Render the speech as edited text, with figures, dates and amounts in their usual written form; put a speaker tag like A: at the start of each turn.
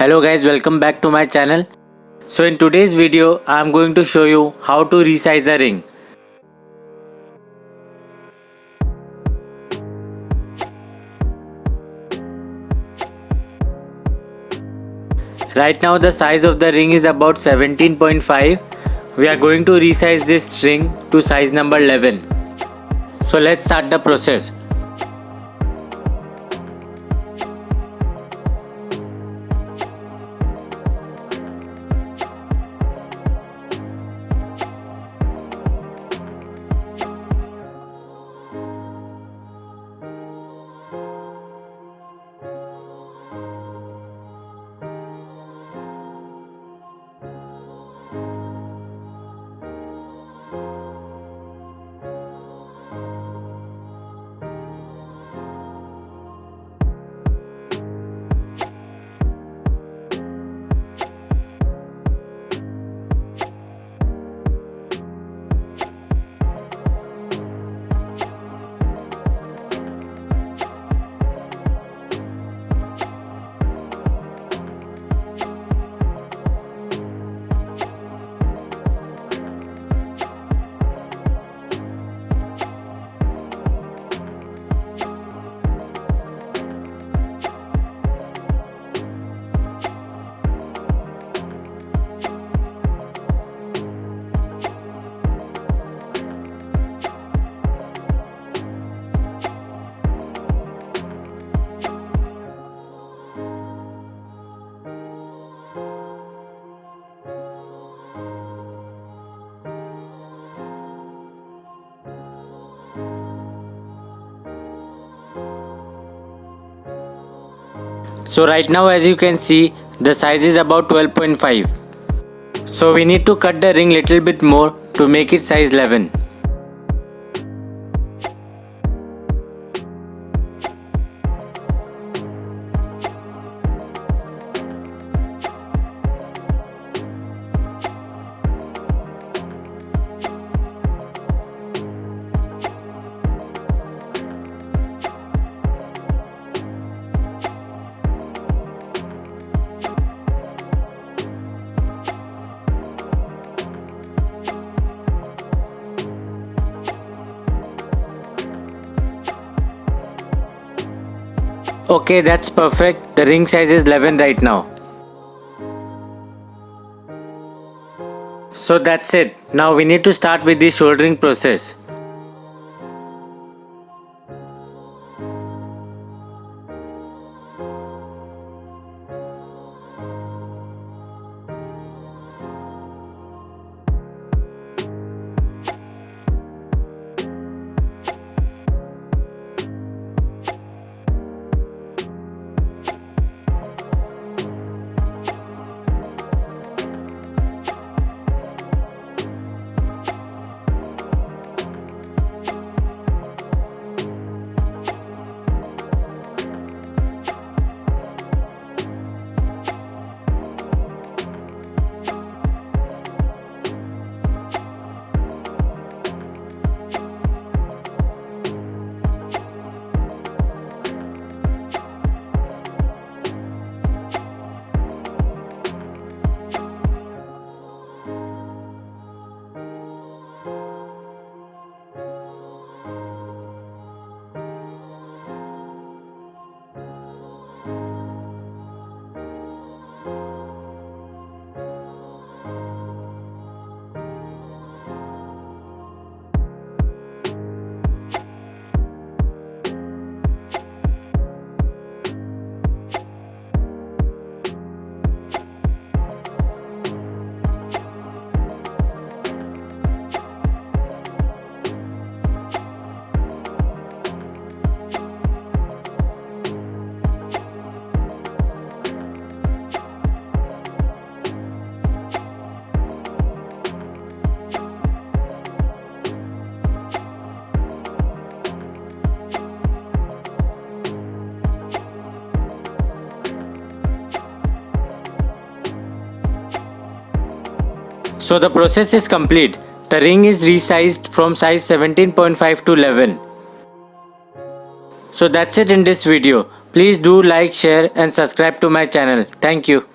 A: Hello guys, welcome back to my channel. So in today's video I am going to show you how to resize a ring. Right now the size of the ring is about 17.5. We are going to resize this ring to size number 11. So let's start the process. So right now as you can see the size is about 12.5. So we need to cut the ring little bit more to make it size 11. Okay, that's perfect. The ring size is 11 right now. So that's it. Now we need to start with the soldering process. So the process is complete. The ring is resized from size 17.5 to 11. So that's it in this video. Please do like, share and subscribe to my channel. Thank you.